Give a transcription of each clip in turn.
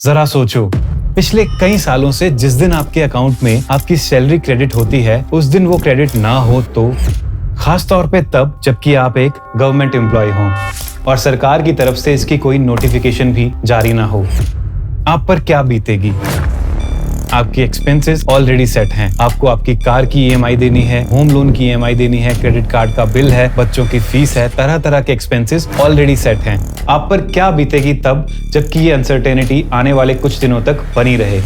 जरा सोचो, पिछले कई सालों से जिस दिन आपके अकाउंट में आपकी सैलरी क्रेडिट होती है उस दिन वो क्रेडिट ना हो तो खास तौर पे तब जबकि आप एक गवर्नमेंट एम्प्लॉय हो और सरकार की तरफ से इसकी कोई नोटिफिकेशन भी जारी ना हो, आप पर क्या बीतेगी। आपकी एक्सपेंसेस ऑलरेडी सेट हैं। आपको आपकी कार की ईएमआई देनी है, होम लोन की ईएमआई देनी है, क्रेडिट कार्ड का बिल है, बच्चों की फीस है, तरह तरह के एक्सपेंसेस ऑलरेडी सेट हैं। आप पर क्या बीतेगी तब जबकि ये अनसर्टेनिटी आने वाले कुछ दिनों तक बनी रहे।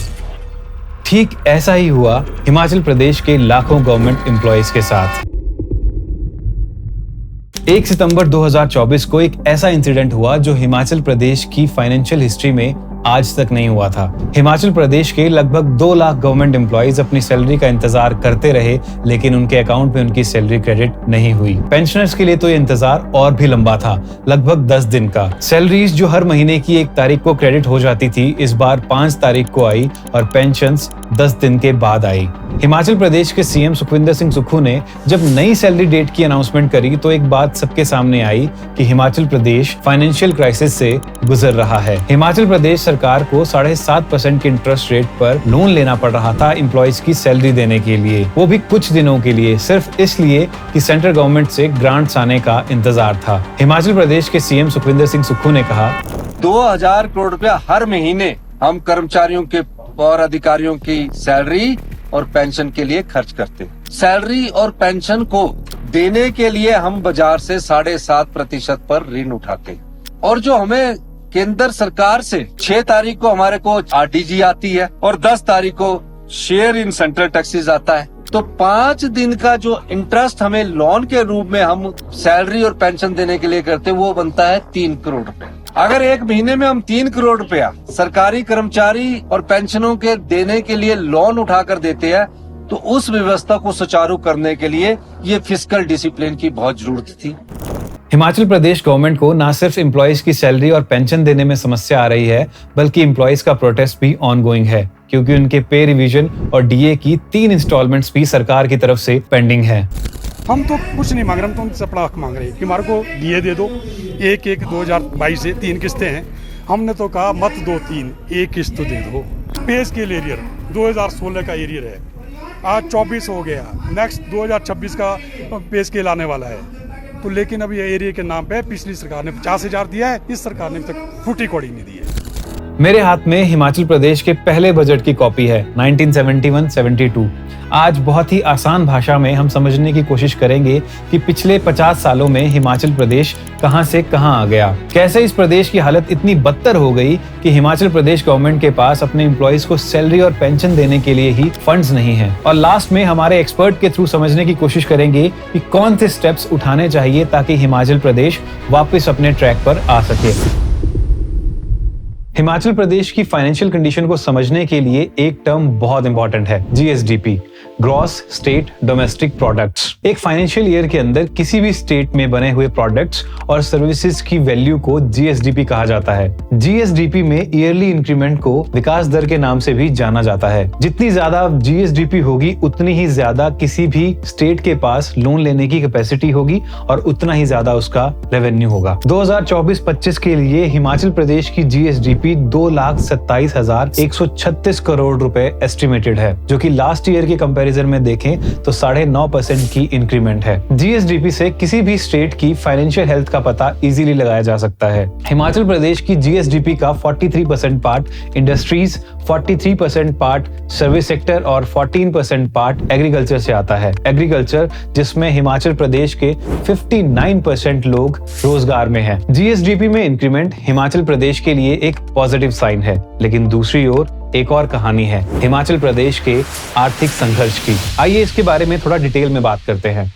ठीक ऐसा ही हुआ हिमाचल प्रदेश के लाखों गवर्नमेंट एम्प्लॉयज के साथ। 1 सितंबर 2024 को एक ऐसा इंसिडेंट हुआ जो हिमाचल प्रदेश की फाइनेंशियल हिस्ट्री में आज तक नहीं हुआ था। हिमाचल प्रदेश के लगभग 2 लाख गवर्नमेंट एम्प्लॉयज अपनी सैलरी का इंतजार करते रहे, लेकिन उनके अकाउंट में उनकी सैलरी क्रेडिट नहीं हुई। पेंशनर्स के लिए तो ये इंतजार और भी लंबा था, लगभग 10 दिन का। सैलरीज जो हर महीने की 1 तारीख को क्रेडिट हो जाती थी, इस बार 5 तारीख को आई और पेंशन्स 10 दिन के बाद आई। हिमाचल प्रदेश के सीएम सुखविंदर सिंह सुक्खू ने जब नई सैलरी डेट की अनाउंसमेंट करी तो एक बात सबके सामने आई कि हिमाचल प्रदेश फाइनेंशियल क्राइसिस से गुजर रहा है। हिमाचल प्रदेश सरकार को 7.5% के इंटरेस्ट रेट पर लोन लेना पड़ रहा था एम्प्लॉयज की सैलरी देने के लिए, वो भी कुछ दिनों के लिए, सिर्फ इसलिए कि सेंट्रल गवर्नमेंट से ग्रांट्स आने का इंतजार था। हिमाचल प्रदेश के सीएम सुखविंदर सिंह सुक्खू ने कहा, 2000 करोड़ रुपया हर महीने हम कर्मचारियों के और अधिकारियों की सैलरी और पेंशन के लिए खर्च करते हैं। सैलरी और पेंशन को देने के लिए हम बाजार से 7.5% पर ऋण उठाते हैं और जो हमें केंद्र सरकार से 6 तारीख को हमारे को आरटीजी आती है और 10 तारीख को शेयर इन सेंट्रल टैक्सेस आता है, तो 5 दिन का जो इंटरेस्ट हमें लोन के रूप में हम सैलरी और पेंशन देने के लिए करते हैं वो बनता है 3 करोड़ रुपए। अगर एक महीने में हम 3 करोड़ रुपया सरकारी कर्मचारी और पेंशनों के देने के लिए लोन उठाकर देते हैं तो उस व्यवस्था को सुचारू करने के लिए ये फिस्कल डिसिप्लिन की बहुत जरूरत थी। हिमाचल प्रदेश गवर्नमेंट को न सिर्फ एम्प्लॉयज की सैलरी और पेंशन देने में समस्या आ रही है बल्कि एम्प्लॉयज का प्रोटेस्ट भी ऑनगोइंग है, क्योंकि उनके पे रिवीजन और डीए की 3 इंस्टॉलमेंट्स भी सरकार की तरफ से पेंडिंग है। हम तो कुछ नहीं मांग रहे, हम तो उनसे अपना हक मांग रहे हैं कि हमारे को डीए दे दो। 1/1/2022 से 3 किस्तें हैं, हमने तो कहा मत दो 3, 1 किस्त तो दे दो। पे स्केल एरियर 2016 का एरियर है, आज 24 हो गया, नेक्स्ट 2026 का पे स्केल आने वाला है। तो लेकिन अभी एरिया के नाम पे पिछली सरकार ने 50,000 दिया है, इस सरकार ने अभी तक फुटी कौड़ी नहीं दी है। मेरे हाथ में हिमाचल प्रदेश के पहले बजट की कॉपी है 1971-72। आज बहुत ही आसान भाषा में हम समझने की कोशिश करेंगे कि पिछले 50 सालों में हिमाचल प्रदेश कहां से कहां आ गया, कैसे इस प्रदेश की हालत इतनी बदतर हो गई कि हिमाचल प्रदेश गवर्नमेंट के पास अपने एम्प्लॉयज को सैलरी और पेंशन देने के लिए ही फंड्स नहीं है। और लास्ट में हमारे एक्सपर्ट के थ्रू समझने की कोशिश करेंगे कि कौन से स्टेप्स उठाने चाहिए ताकि हिमाचल प्रदेश वापस अपने ट्रैक पर आ सके। हिमाचल प्रदेश की फाइनेंशियल कंडीशन को समझने के लिए एक टर्म बहुत इंपॉर्टेंट है, GSDP, gross state domestic products. एक फाइनेंशियल ईयर के अंदर किसी भी स्टेट में बने हुए प्रोडक्ट्स और सर्विसेज की वैल्यू को जीएसडीपी कहा जाता है। जीएसडीपी में ईयरली इंक्रीमेंट को विकास दर के नाम से भी जाना जाता है। जितनी ज्यादा जीएसडीपी होगी उतनी ही ज्यादा किसी भी स्टेट के पास लोन लेने की कैपेसिटी होगी और उतना ही ज्यादा उसका रेवेन्यू होगा। 2024-25 के लिए हिमाचल प्रदेश की जीएसडीपी 2,27,136 करोड़ रुपए एस्टिमेटेड है, जो कि लास्ट ईयर के कंपैरिजन में देखें तो 9.5% की इंक्रीमेंट है। जीएसडीपी से किसी भी स्टेट की फाइनेंशियल हेल्थ का पता इजीली लगाया जा सकता है। हिमाचल प्रदेश की जीएसडीपी का 43% part industries, 43% part service sector और 14% पार्ट एग्रीकल्चर से आता है। एग्रीकल्चर जिसमें हिमाचल प्रदेश के 59% लोग रोजगार में हैं। जीएसडीपी में इंक्रीमेंट हिमाचल प्रदेश के लिए एक पॉजिटिव साइन है, लेकिन दूसरी ओर एक और कहानी है हिमाचल प्रदेश के आर्थिक संघर्ष की। आइए इसके बारे में थोड़ा डिटेल में बात करते हैं।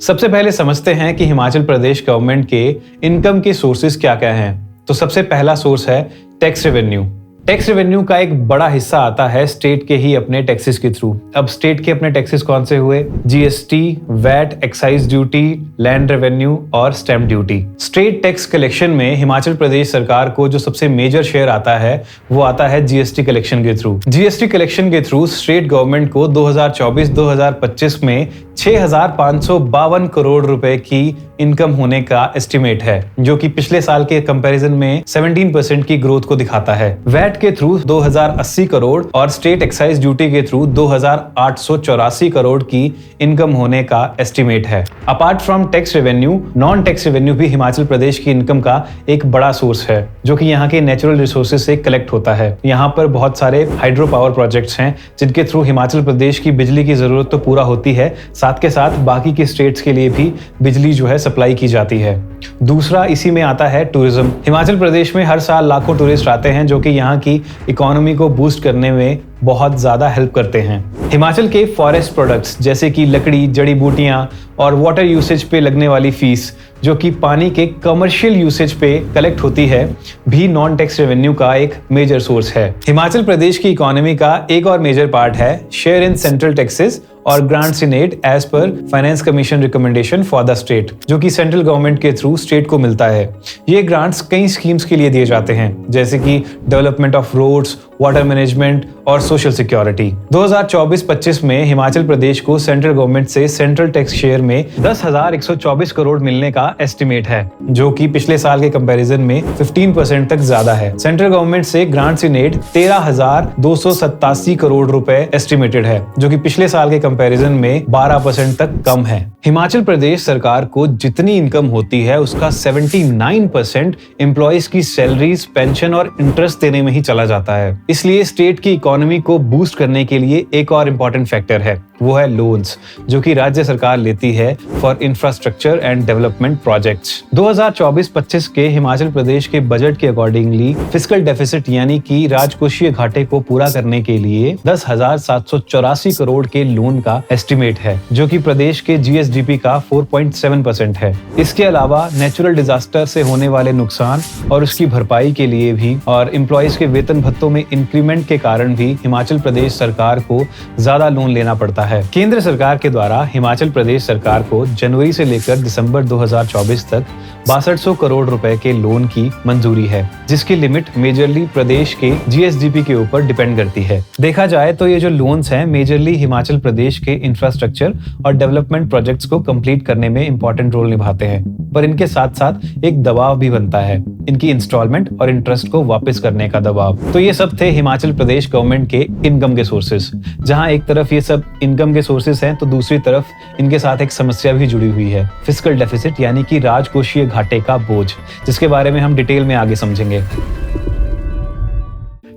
सबसे पहले समझते हैं कि हिमाचल प्रदेश गवर्नमेंट के इनकम के सोर्सेज क्या क्या हैं। तो सबसे पहला सोर्स है टैक्स रेवेन्यू। टैक्स रेवेन्यू का एक बड़ा हिस्सा आता है स्टेट के ही अपने टैक्सेस के थ्रू। अब स्टेट के अपने टैक्सेस कौन से हुए? GST, VAT, excise duty, land revenue और stamp duty. State tax collection में हिमाचल प्रदेश सरकार को जो सबसे मेजर शेयर आता है वो आता है जीएसटी कलेक्शन के थ्रू। जीएसटी कलेक्शन के थ्रू स्टेट गवर्नमेंट को 2024-2025 में 6,552 करोड़ रुपए की इनकम होने का एस्टिमेट है, जो कि पिछले साल के कंपैरिजन में 17% की ग्रोथ को दिखाता है। वैट के थ्रू 2080 करोड़ और स्टेट एक्साइज ड्यूटी के थ्रू 2,884 करोड़ की इनकम होने का एस्टिमेट है। Apart from tax revenue, non tax revenue भी हिमाचल प्रदेश की इनकम का एक बड़ा सोर्स है, जो कि यहाँ के नेचुरल रिसोर्सेज से कलेक्ट होता है। यहाँ पर बहुत सारे हाइड्रो पावर प्रोजेक्ट्स हैं जिनके थ्रू हिमाचल प्रदेश की बिजली की जरूरत तो पूरा होती है, साथ के साथ बाकी के स्टेट्स के लिए भी बिजली जो है सप्लाई की जाती है। दूसरा इसी में आता है टूरिज्म। हिमाचल प्रदेश में हर साल लाखों टूरिस्ट आते हैं जो कि यहाँ की इकोनॉमी को बूस्ट करने में बहुत ज्यादा हेल्प करते हैं। हिमाचल के फॉरेस्ट प्रोडक्ट्स जैसे कि लकड़ी, जड़ी बूटियां और वाटर यूसेज पे लगने वाली फीस, जो कि पानी के कमर्शियल यूसेज पे कलेक्ट होती है, भी नॉन टैक्स रेवेन्यू का एक मेजर सोर्स है। हिमाचल प्रदेश की इकोनॉमी का एक और मेजर पार्ट है शेयर इन सेंट्रल टैक्सेस और grants in aid as per finance commission recommendation for the state, जो कि सेंट्रल गवर्नमेंट के थ्रू स्टेट को मिलता है। ये ग्रांट्स कई स्कीम्स के लिए दिए जाते हैं, जैसे कि development of roads, water management और सोशल सिक्योरिटी। 2024-25 में हिमाचल प्रदेश को सेंट्रल गवर्नमेंट से सेंट्रल टैक्स शेयर में 10,124 करोड़ मिलने का एस्टिमेट है, जो कि पिछले साल के कंपैरिजन में 15% तक ज्यादा है। सेंट्रल गवर्नमेंट से ग्रांट्स इन एड 13,287 करोड़ रुपए एस्टिमेटेड है, जो कि पिछले साल के कंपैरिजन में 12% तक कम है। हिमाचल प्रदेश सरकार को जितनी इनकम होती है उसका 79% एम्प्लॉइज की सैलरीज, पेंशन और इंटरेस्ट देने में ही चला जाता है। इसलिए स्टेट की इकोनॉमी को बूस्ट करने के लिए एक और इम्पोर्टेंट फैक्टर है, वो है लोन्स, जो कि राज्य सरकार लेती है for infrastructure and development projects. 2024-25 के हिमाचल प्रदेश के बजट के अकॉर्डिंगली फिस्कल डेफिसिट यानी कि राजकोषीय घाटे को पूरा करने के लिए 10,784 करोड़ के लोन का एस्टिमेट है, जो कि प्रदेश के जीएसडीपी का 4.7% है। इसके अलावा नेचुरल डिजास्टर से होने वाले नुकसान और उसकी भरपाई के लिए भी और एम्प्लॉइज के वेतन भत्तों में इंक्रीमेंट के कारण भी हिमाचल प्रदेश सरकार को ज्यादा लोन लेना पड़ता है। केंद्र सरकार के द्वारा हिमाचल प्रदेश सरकार को जनवरी से लेकर दिसंबर 2024 तक 6200 करोड़ रुपए के लोन की मंजूरी है, जिसकी लिमिट मेजरली प्रदेश के जीएसडीपी के ऊपर डिपेंड करती है। देखा जाए तो ये जो लोन्स हैं मेजरली हिमाचल प्रदेश के इंफ्रास्ट्रक्चर और डेवलपमेंट प्रोजेक्ट्स को कंप्लीट करने में इंपॉर्टेंट रोल निभाते हैं, पर इनके साथ साथ एक दबाव भी बनता है, इनकी इंस्टॉलमेंट और इंटरेस्ट को वापस करने का दबाव। तो ये सब थे हिमाचल प्रदेश गवर्नमेंट के इनकम के सोर्सेस। जहां एक तरफ ये सब इनकम के सोर्सेस हैं तो दूसरी तरफ इनके साथ एक समस्या भी जुड़ी हुई है, फिस्कल डेफिसिट यानी कि राजकोषीय घाटे का बोझ, जिसके बारे में हम डिटेल में आगे समझेंगे।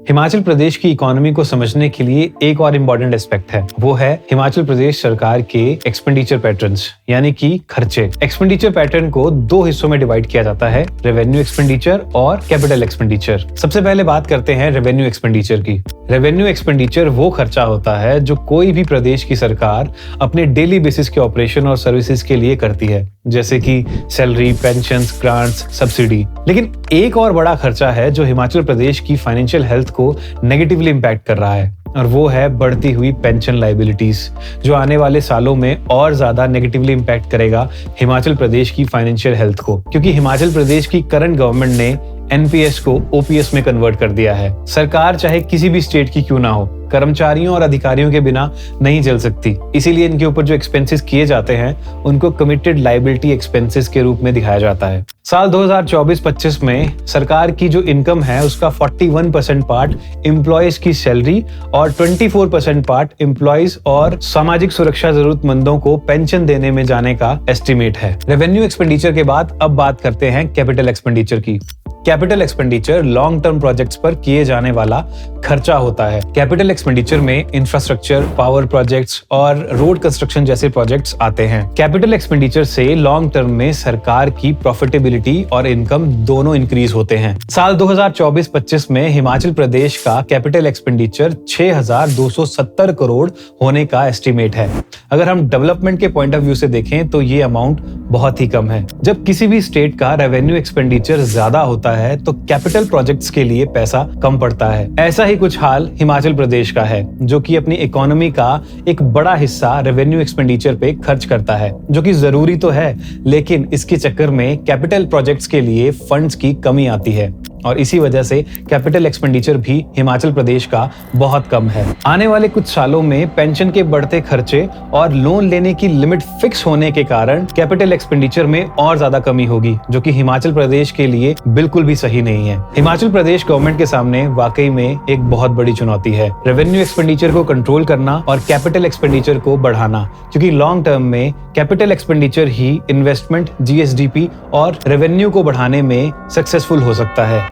हिमाचल प्रदेश की इकोनॉमी को समझने के लिए एक और इम्पोर्टेंट एस्पेक्ट है, वो है हिमाचल प्रदेश सरकार के एक्सपेंडिचर पैटर्न्स यानी कि खर्चे। एक्सपेंडिचर पैटर्न को दो हिस्सों में डिवाइड किया जाता है, रेवेन्यू एक्सपेंडिचर और कैपिटल एक्सपेंडिचर। सबसे पहले बात करते हैं रेवेन्यू एक्सपेंडिचर की। रेवेन्यू एक्सपेंडिचर वो खर्चा होता है जो कोई भी प्रदेश की सरकार अपने डेली बेसिस के ऑपरेशन और सर्विसेज के लिए करती है, जैसे कि सैलरी, पेंशन, ग्रांट्स, सब्सिडी। लेकिन एक और बड़ा खर्चा है जो हिमाचल प्रदेश की फाइनेंशियल हेल्थ को नेगेटिवली इम्पैक्ट कर रहा है, और वो है बढ़ती हुई पेंशन लायबिलिटीज, जो आने वाले सालों में और ज्यादा नेगेटिवली इम्पैक्ट करेगा हिमाचल प्रदेश की फाइनेंशियल हेल्थ को, क्योंकि हिमाचल प्रदेश की करंट गवर्नमेंट ने एनपीएस को ओपीएस में कन्वर्ट कर दिया है। सरकार चाहे किसी भी स्टेट की क्यों ना हो, कर्मचारियों और अधिकारियों के बिना नहीं चल सकती, इसीलिए इनके ऊपर जो एक्सपेंसेस किए जाते हैं उनको कमिटेड लायबिलिटी एक्सपेंसेस के रूप में दिखाया जाता है। साल 2024-25 में सरकार की जो इनकम है उसका 41% पार्ट एम्प्लॉयज की सैलरी और 24% पार्ट एम्प्लॉयज और सामाजिक सुरक्षा जरूरतमंदों को पेंशन देने में जाने का एस्टिमेट है। रेवेन्यू एक्सपेंडिचर के बाद अब बात करते हैं कैपिटल एक्सपेंडिचर की। Capital expenditure long term projects पर किए जाने वाला खर्चा होता है। कैपिटल एक्सपेंडिचर में इंफ्रास्ट्रक्चर, पावर प्रोजेक्ट्स और रोड कंस्ट्रक्शन जैसे प्रोजेक्ट्स आते हैं। कैपिटल एक्सपेंडिचर से लॉन्ग टर्म में सरकार की प्रॉफिटेबिलिटी और इनकम दोनों इंक्रीज होते हैं। साल 2024-25 में हिमाचल प्रदेश का कैपिटल एक्सपेंडिचर 6,270 करोड़ होने का एस्टिमेट है। अगर हम डेवलपमेंट के पॉइंट ऑफ व्यू से देखें तो ये अमाउंट बहुत ही कम है। जब किसी भी स्टेट का रेवेन्यू एक्सपेंडिचर ज्यादा होता है तो कैपिटल प्रोजेक्ट्स के लिए पैसा कम पड़ता है। ऐसा ही कुछ हाल हिमाचल प्रदेश का है, जो कि अपनी इकोनॉमी का एक बड़ा हिस्सा रेवेन्यू एक्सपेंडिचर पे खर्च करता है, जो कि जरूरी तो है, लेकिन इसके चक्कर में कैपिटल प्रोजेक्ट्स के लिए फंड्स की कमी आती है और इसी वजह से कैपिटल एक्सपेंडिचर भी हिमाचल प्रदेश का बहुत कम है। आने वाले कुछ सालों में पेंशन के बढ़ते खर्चे और लोन लेने की लिमिट फिक्स होने के कारण कैपिटल एक्सपेंडिचर में और ज्यादा कमी होगी, जो कि हिमाचल प्रदेश के लिए बिल्कुल भी सही नहीं है। हिमाचल प्रदेश गवर्नमेंट के सामने वाकई में एक बहुत बड़ी चुनौती है, रेवेन्यू एक्सपेंडिचर को कंट्रोल करना और कैपिटल एक्सपेंडिचर को बढ़ाना, क्योंकि लॉन्ग टर्म में कैपिटल एक्सपेंडिचर ही इन्वेस्टमेंट, जीएसडीपी और रेवेन्यू को बढ़ाने में सक्सेसफुल हो सकता है।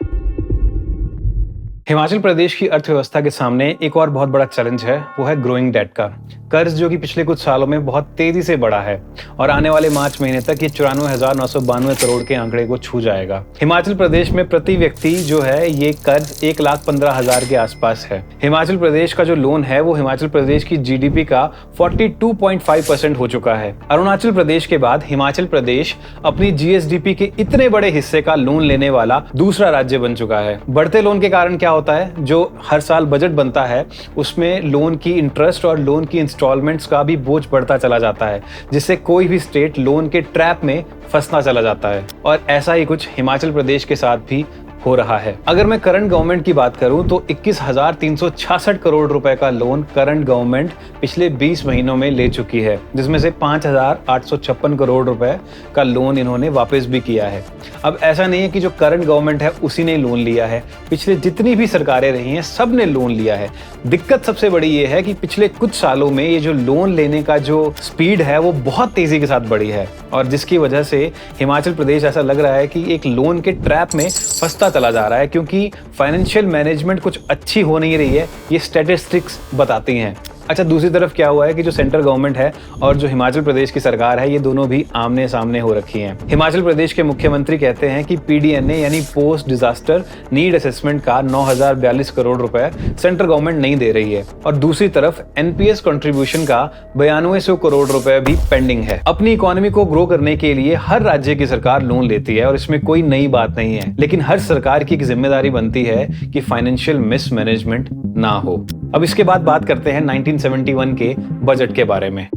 हिमाचल प्रदेश की अर्थव्यवस्था के सामने एक और बहुत बड़ा चैलेंज है, वो है ग्रोइंग डेट का कर्ज, जो कि पिछले कुछ सालों में बहुत तेजी से बढ़ा है और आने वाले मार्च महीने तक ये 94,992 करोड़ के आंकड़े को छू जाएगा। हिमाचल प्रदेश में प्रति व्यक्ति जो है ये कर्ज 1,15,000 के आसपास है। हिमाचल प्रदेश का जो लोन है वो हिमाचल प्रदेश की जीडीपी का 42.5% हो चुका है। अरुणाचल प्रदेश के बाद हिमाचल प्रदेश अपनी जीएसडीपी के इतने बड़े हिस्से का लोन लेने वाला दूसरा राज्य बन चुका है। बढ़ते लोन के कारण क्या होता है, जो हर साल बजट बनता है उसमें लोन की इंटरेस्ट और लोन की इंस्टॉलमेंट्स का भी बोझ बढ़ता चला जाता है, जिससे कोई भी स्टेट लोन के ट्रैप में फंसना चला जाता है और ऐसा ही कुछ हिमाचल प्रदेश के साथ भी हो रहा है। अगर मैं करंट गवर्नमेंट की बात करूं तो 21,366 करोड़ रुपए का लोन करंट गवर्नमेंट पिछले 20 महीनों में ले चुकी है, जिसमें से 5,856 करोड़ रुपए का लोन इन्होंने वापस भी किया है। अब ऐसा नहीं है कि जो करंट गवर्नमेंट है उसी ने लोन लिया है, पिछले जितनी भी सरकारें रही हैं सब ने लोन लिया है। दिक्कत सबसे बड़ी ये है कि पिछले कुछ सालों में ये जो लोन लेने का जो स्पीड है वो बहुत तेजी के साथ बढ़ी है और जिसकी वजह से हिमाचल प्रदेश ऐसा लग रहा है कि एक लोन के ट्रैप में फंसता चला जा रहा है, क्योंकि फाइनेंशियल मैनेजमेंट कुछ अच्छी हो नहीं रही है, ये स्टैटिस्टिक्स बताती हैं। अच्छा, दूसरी तरफ क्या हुआ है कि जो सेंट्रल गवर्नमेंट है और जो हिमाचल प्रदेश की सरकार है ये दोनों भी आमने सामने हो रखी हैं। हिमाचल प्रदेश के मुख्यमंत्री कहते हैं कि पीडीएनए यानी पोस्ट डिजास्टर नीड असेसमेंट का 9,042 करोड़ रुपए सेंट्रल गवर्नमेंट नहीं दे रही है और दूसरी तरफ एनपीएस कंट्रीब्यूशन का 9200 करोड़ रुपए भी पेंडिंग है। अपनी इकोनॉमी को ग्रो करने के लिए हर राज्य की सरकार लोन लेती है और इसमें कोई नई बात नहीं है, लेकिन हर सरकार की एक जिम्मेदारी बनती है कि फाइनेंशियल मिसमैनेजमेंट ना हो। अब इसके बाद बात करते हैं 1971 के बजट के बारे में।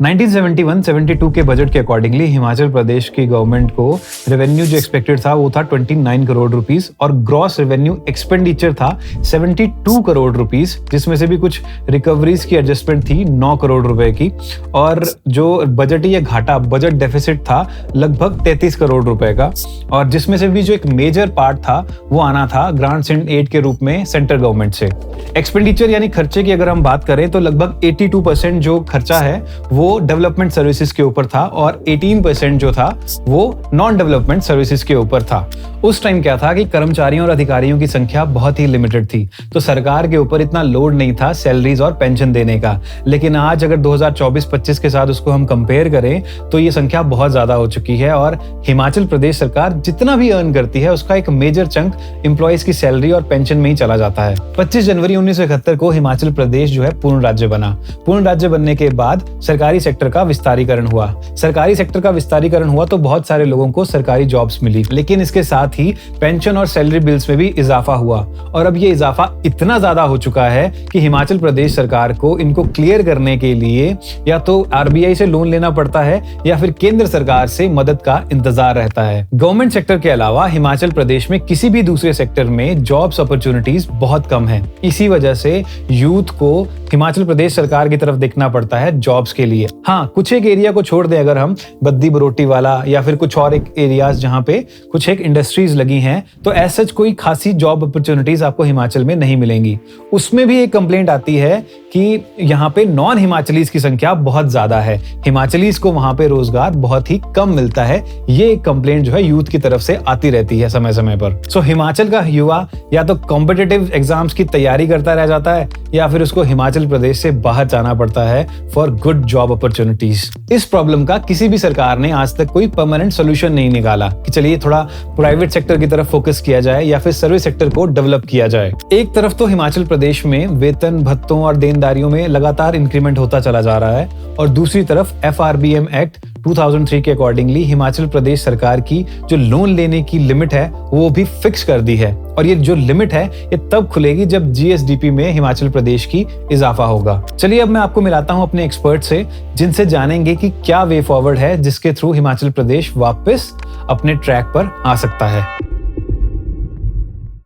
1971-72 के बजट के अकॉर्डिंगली हिमाचल प्रदेश की गवर्नमेंट को रेवेन्यू जो एक्सपेक्टेड था वो था 29 करोड़ रुपीस और ग्रॉस रेवेन्यू एक्सपेंडिचर था 72 करोड़ रुपीस, जिसमें से भी कुछ रिकवरीज की एडजस्टमेंट थी 9 करोड़ रुपए की और जो बजटीय घाटा बजट डेफिसिट था लगभग 33 करोड़ रुपए का और जिसमें से भी जो एक मेजर पार्ट था वो आना था ग्रांट्स एंड एड के रूप में सेंट्रल गवर्नमेंट से। एक्सपेंडिचर यानी खर्चे की अगर हम बात करें तो लगभग 82% जो खर्चा है वो डेवलपमेंट सर्विसेज के ऊपर था और 18% जो था वो नॉन डेवलपमेंट सर्विसेज के ऊपर था। उस टाइम क्या था कि कर्मचारियों और अधिकारियों की संख्या बहुत ही लिमिटेड थी, तो सरकार के ऊपर इतना लोड नहीं था सैलरीज और पेंशन देने का। लेकिन आज अगर 2024-25 के साथ उसको हम कंपेयर करें तो ये संख्या बहुत ज्यादा हो चुकी है और हिमाचल प्रदेश सरकार जितना भी अर्न करती है उसका एक मेजर चंक एम्प्लॉइज की सैलरी और पेंशन में ही चला जाता है। 25 जनवरी 1971 को हिमाचल प्रदेश जो है पूर्ण राज्य बना। पूर्ण राज्य बनने के बाद सरकारी सेक्टर का विस्तारीकरण हुआ। सरकारी सेक्टर का विस्तारीकरण हुआ तो बहुत सारे लोगों को सरकारी जॉब्स मिली, लेकिन इसके साथ ही पेंशन और सैलरी बिल्स में भी इजाफा हुआ और अब ये इजाफा इतना ज्यादा हो चुका है कि हिमाचल प्रदेश सरकार को इनको क्लियर करने के लिए या तो आरबीआई से लोन लेना पड़ता है या फिर केंद्र सरकार से मदद का इंतजार रहता है। गवर्नमेंट सेक्टर के अलावा हिमाचल प्रदेश में किसी भी दूसरे सेक्टर में जॉब्स अपॉर्चुनिटीज बहुत कम है। इसी वजह से यूथ को हिमाचल प्रदेश सरकार की तरफ देखना पड़ता है जॉब्स के लिए। हाँ, कुछ एक एरिया को छोड़ दें अगर हम, बद्दी बरोटी वाला या फिर कुछ और एक एरियाज जहां पे कुछ एक इंडस्ट्रीज लगी हैं, तो ऐसा कोई खासी जॉब अपॉर्चुनिटीज आपको हिमाचल में नहीं मिलेंगी। उसमें भी एक कंप्लेंट आती है कि यहाँ पे नॉन हिमाचलीज की संख्या बहुत ज्यादा है, हिमाचलीज को वहां पे रोजगार बहुत ही कम मिलता है। ये एक कंप्लेंट जो है यूथ की तरफ से आती रहती है समय समय पर। सो हिमाचल का युवा या तो कॉम्पिटिटिव एग्जाम्स की तैयारी करता रह जाता है या फिर उसको हिमाचल प्रदेश से बाहर जाना पड़ता है फॉर गुड जॉब अपॉर्चुनिटीज। इस प्रॉब्लम का किसी भी सरकार ने आज तक कोई परमानेंट सोल्यूशन नहीं निकाला कि चलिए थोड़ा प्राइवेट सेक्टर की तरफ फोकस किया जाए या फिर सर्विस सेक्टर को डेवलप किया जाए। एक तरफ तो हिमाचल प्रदेश में वेतन भत्तों और देनदारियों में लगातार इंक्रीमेंट होता चला जा रहा है और दूसरी तरफ FRBM एक्ट 2003 के अकॉर्डिंगली हिमाचल प्रदेश सरकार की जो लोन लेने की लिमिट है वो भी फिक्स कर दी है और ये जो लिमिट है ये तब खुलेगी जब GSDP में हिमाचल प्रदेश की इजाफा होगा। चलिए अब मैं आपको मिलाता हूं अपने एक्सपर्ट से जिनसे जानेंगे कि क्या वे फॉरवर्ड है जिसके थ्रू हिमाचल प्रदेश वापस अपने ट्रैक पर आ सकता है।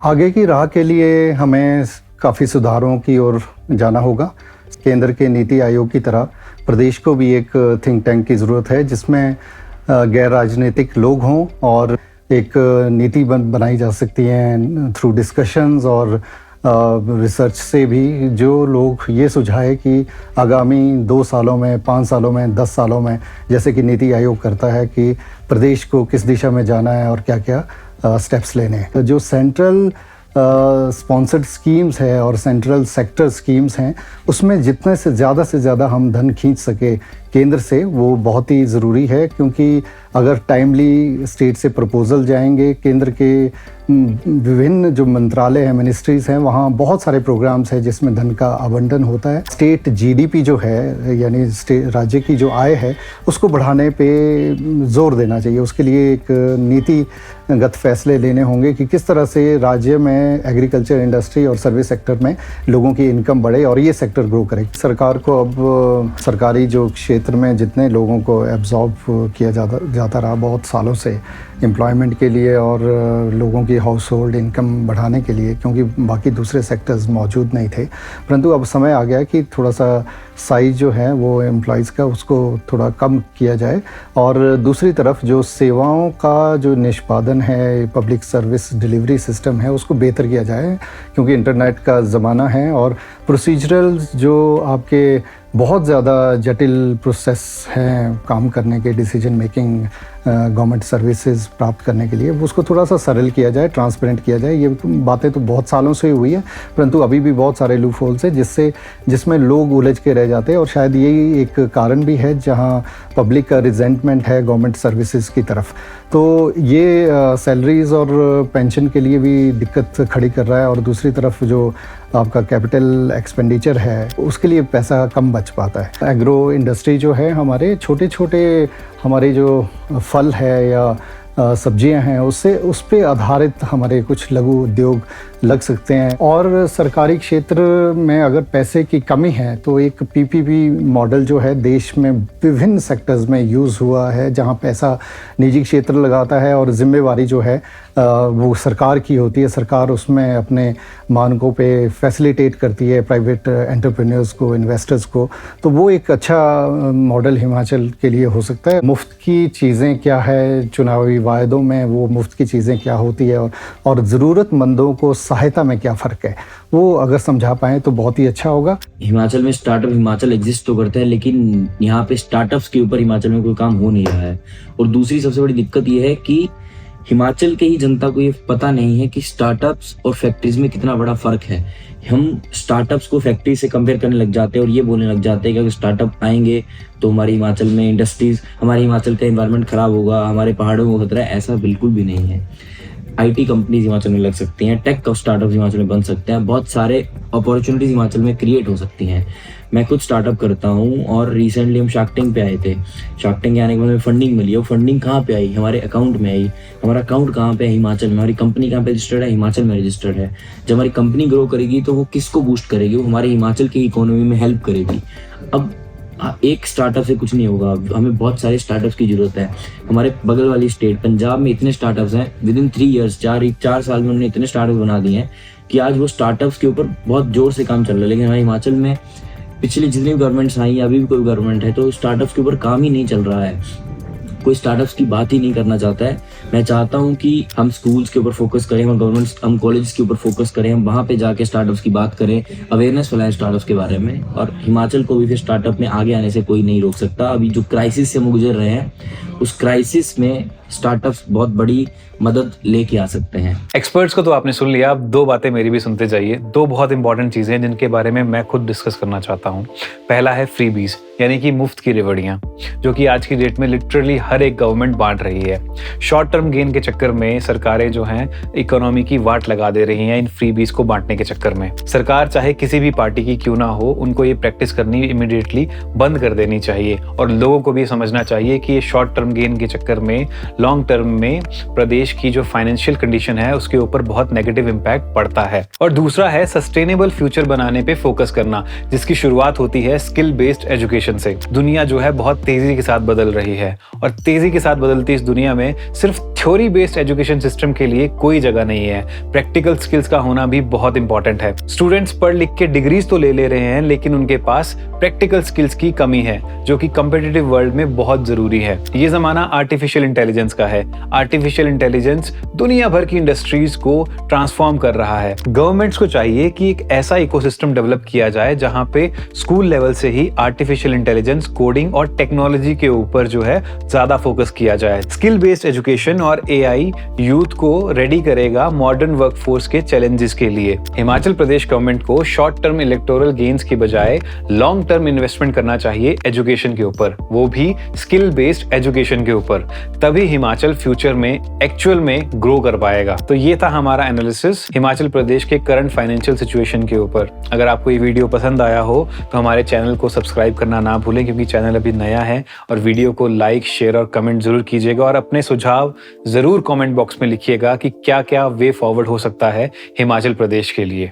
आगे की राह के लिए हमें काफ़ी सुधारों की ओर जाना होगा। केंद्र के नीति आयोग की तरह प्रदेश को भी एक थिंक टैंक की ज़रूरत है जिसमें गैर राजनीतिक लोग हों और एक नीति बनाई जा सकती है थ्रू डिस्कशंस और रिसर्च से भी, जो लोग ये सुझाए कि आगामी 2 सालों में, 5 सालों में, 10 सालों में, जैसे कि नीति आयोग करता है कि प्रदेश को किस दिशा में जाना है और क्या क्या स्टेप्स लेने हैं। तो जो सेंट्रल स्पॉन्सर्ड स्कीम्स है और सेंट्रल सेक्टर स्कीम्स हैं उसमें जितने से ज़्यादा हम धन खींच सके केंद्र से वो बहुत ही ज़रूरी है, क्योंकि अगर टाइमली स्टेट से प्रपोजल जाएंगे, केंद्र के विभिन्न जो मंत्रालय हैं, मिनिस्ट्रीज़ हैं, वहाँ बहुत सारे प्रोग्राम्स हैं जिसमें धन का आवंटन होता है। स्टेट GDP जो है यानी राज्य की जो आय है उसको बढ़ाने पे जोर देना चाहिए। उसके लिए एक नीतिगत फैसले लेने होंगे कि किस तरह से राज्य में एग्रीकल्चर इंडस्ट्री और सर्विस सेक्टर में लोगों की इनकम बढ़े और ये सेक्टर ग्रो करे। सरकार को अब सरकारी जो क्षेत्र में जितने लोगों को एब्जॉर्ब किया जाता रहा बहुत सालों से एम्प्लॉयमेंट के लिए और लोगों की हाउस होल्ड इनकम बढ़ाने के लिए, क्योंकि बाकी दूसरे सेक्टर्स मौजूद नहीं थे, परंतु अब समय आ गया कि थोड़ा सा साइज जो है वो एम्प्लॉयज़ का उसको थोड़ा कम किया जाए और दूसरी तरफ जो सेवाओं का जो निष्पादन है, पब्लिक सर्विस डिलीवरी सिस्टम है, उसको बेहतर किया जाए, क्योंकि इंटरनेट का ज़माना है और प्रोसीजरल जो आपके बहुत ज़्यादा जटिल प्रोसेस हैं काम करने के, डिसीजन मेकिंग, गवर्नमेंट सर्विसेज प्राप्त करने के लिए, उसको थोड़ा सा सरल किया जाए, ट्रांसपेरेंट किया जाए। ये बातें तो बहुत सालों से हुई है, परंतु अभी भी बहुत सारे लूप होल्स हैं जिसमें लोग उलझ के रह जाते हैं और शायद यही एक कारण भी है जहां पब्लिक का रिजेंटमेंट है गवर्नमेंट सर्विसेज की तरफ। तो ये सैलरीज और पेंशन के लिए भी दिक्कत खड़ी कर रहा है और दूसरी तरफ जो आपका कैपिटल एक्सपेंडिचर है उसके लिए पैसा कम बच पाता है। एग्रो इंडस्ट्री जो है, हमारे छोटे छोटे हमारे जो फल है या सब्जियां हैं उस पे आधारित हमारे कुछ लघु उद्योग लग सकते हैं। और सरकारी क्षेत्र में अगर पैसे की कमी है तो एक PPP मॉडल जो है देश में विभिन्न सेक्टर्स में यूज़ हुआ है, जहां पैसा निजी क्षेत्र लगाता है और जिम्मेवारी जो है वो सरकार की होती है। सरकार उसमें अपने मानकों पे फैसिलिटेट करती है प्राइवेट एंटरप्रेन्योर्स को, इन्वेस्टर्स को। तो वो एक अच्छा मॉडल हिमाचल के लिए हो सकता है। मुफ्त की चीज़ें क्या है, चुनावी वायदों में वो मुफ्त की चीज़ें क्या होती है और ज़रूरतमंदों को सहायता में क्या फ़र्क है, वो अगर समझा पाएँ तो बहुत ही अच्छा होगा। हिमाचल में स्टार्टअप हिमाचल एग्जिस्ट तो करते हैं, लेकिन यहाँ पे स्टार्टअप्स के ऊपर हिमाचल में कोई काम हो नहीं रहा है। और दूसरी सबसे बड़ी दिक्कत ये है कि हिमाचल के ही जनता को ये पता नहीं है कि स्टार्टअप्स और फैक्ट्रीज में कितना बड़ा फर्क है। हम स्टार्टअप्स को फैक्ट्री से कंपेयर करने लग जाते हैं और ये बोलने लग जाते हैं कि अगर स्टार्टअप आएंगे तो हमारे हिमाचल में इंडस्ट्रीज, हमारे हिमाचल का एनवायरनमेंट खराब होगा, हमारे पहाड़ों में खतरा है। ऐसा बिल्कुल भी नहीं है। IT कंपनीज हिमाचल में लग सकती हैं, टेक स्टार्टअप हिमाचल में बन सकते हैं, बहुत सारे अपॉर्चुनिटीज हिमाचल में क्रिएट हो सकती हैं। मैं खुद स्टार्टअप करता हूँ और रिसेंटली हम शार्क टैंक पे आए थे। शार्क टैंक आने के बाद हमें फंडिंग मिली। वो फंडिंग कहाँ पे आई? हमारे अकाउंट में आई। हमारा अकाउंट कहाँ पे है? हिमाचल में। हमारी कंपनी कहाँ पे रजिस्टर्ड है? हिमाचल में रजिस्टर्ड है। जब हमारी कंपनी ग्रो करेगी तो वो किसको बूस्ट करेगी? वो हमारे हिमाचल की इकोनॉमी में हेल्प करेगी। अब एक स्टार्टअप से कुछ नहीं होगा, हमें बहुत सारे स्टार्टअप्स की जरूरत है। हमारे बगल वाली स्टेट पंजाब में इतने स्टार्टअप्स हैं, विद इन 3 ईयर्स 4 साल में उन्होंने इतने स्टार्टअप्स बना दिए हैं कि आज वो स्टार्टअप्स के ऊपर बहुत जोर से काम चल रहा है। लेकिन हमारे हिमाचल में पिछली जितनी भी गवर्नमेंट्स आई, अभी भी कोई गवर्नमेंट है, तो स्टार्टअप्स के ऊपर काम ही नहीं चल रहा है। कोई स्टार्टअप्स की बात ही नहीं करना चाहता है। मैं चाहता हूं कि हम स्कूल्स के ऊपर फोकस करें, हम कॉलेज के ऊपर फोकस करें, हम वहां पे जाके स्टार्टअप्स की बात करें, अवेयरनेस फैलाएं स्टार्टअप्स के बारे में। और हिमाचल को भी फिर स्टार्टअप में आगे आने से कोई नहीं रोक सकता। अभी जो क्राइसिस से हम गुजर रहे हैं, उस क्राइसिस में स्टार्टअप्स बहुत बड़ी मदद लेके आ सकते हैं। एक्सपर्ट्स को तो आपने सुन लिया, अब दो बातें मेरी भी सुनते जाइए। दो बहुत इंपॉर्टेंट चीजें हैं जिनके बारे में मैं खुद डिस्कस करना चाहता हूँ। पहला है फ्रीबीज, यानी कि मुफ्त की रिवड़ियाँ, जो कि आज की डेट में लिटरली हर एक गवर्नमेंट बांट रही है। शॉर्ट टर्म गेन के चक्कर में सरकारें जो हैं इकोनॉमी की वाट लगा दे रही हैं इन फ्रीबीज को बांटने के चक्कर में। सरकार चाहे किसी भी पार्टी की क्यों ना हो, उनको ये प्रैक्टिस करनी इमीडिएटली बंद कर देनी चाहिए और लोगों को भी समझना चाहिए कि ये शॉर्ट टर्म गेन के चक्कर में लॉन्ग टर्म में प्रदेश की जो फाइनेंशियल कंडीशन है उसके ऊपर बहुत नेगेटिव इम्पैक्ट पड़ता है। और दूसरा है सस्टेनेबल फ्यूचर बनाने पे फोकस करना, जिसकी शुरुआत होती है स्किल बेस्ड एजुकेशन से। दुनिया जो है बहुत तेजी के साथ बदल रही है और तेजी के साथ बदलती इस दुनिया में सिर्फ थ्योरी बेस्ड एजुकेशन सिस्टम के लिए कोई जगह नहीं है। प्रैक्टिकल स्किल्स का होना भी बहुत इंपॉर्टेंट है। स्टूडेंट्स पढ़ लिख के डिग्रीज तो ले रहे हैं, लेकिन उनके पास प्रैक्टिकल स्किल्स की कमी है, जो कि कॉम्पिटिटिव वर्ल्ड में बहुत जरूरी है। ये जमाना आर्टिफिशियल इंटेलिजेंस का है। आर्टिफिशियल इंटेलिजेंस दुनिया भर की इंडस्ट्रीज को ट्रांसफॉर्म कर रहा है। गवर्नमेंट्स को चाहिए कि एक ऐसा इकोसिस्टम डेवलप किया जाए जहां पे स्कूल लेवल से ही आर्टिफिशियल इंटेलिजेंस, कोडिंग और टेक्नोलॉजी के ऊपर जो है ज्यादा फोकस किया जाए। स्किल बेस्ड एजुकेशन और एआई यूथ को रेडी करेगा मॉडर्न वर्कफोर्स के चैलेंजेस के लिए। हिमाचल प्रदेश गवर्नमेंट को शॉर्ट टर्म इलेक्टोरल गेन्स की बजाय लॉन्ग टर्म इन्वेस्टमेंट करना चाहिए एजुकेशन के ऊपर, वो भी स्किल बेस्ड एजुकेशन के ऊपर। तभी हिमाचल फ्यूचर में एक्चुअल में ग्रो कर पाएगा। तो ये था हमारा एनालिसिस हिमाचल प्रदेश के करंट फाइनेंशियल सिचुएशन के ऊपर। अगर आपको ये वीडियो पसंद आया हो तो हमारे चैनल को सब्सक्राइब करना ना भूलें, क्योंकि चैनल अभी नया है। और वीडियो को लाइक, शेयर और कमेंट जरूर कीजिएगा और अपने सुझाव जरूर कमेंट बॉक्स में लिखिएगा कि क्या क्या वे फॉरवर्ड हो सकता है हिमाचल प्रदेश के लिए।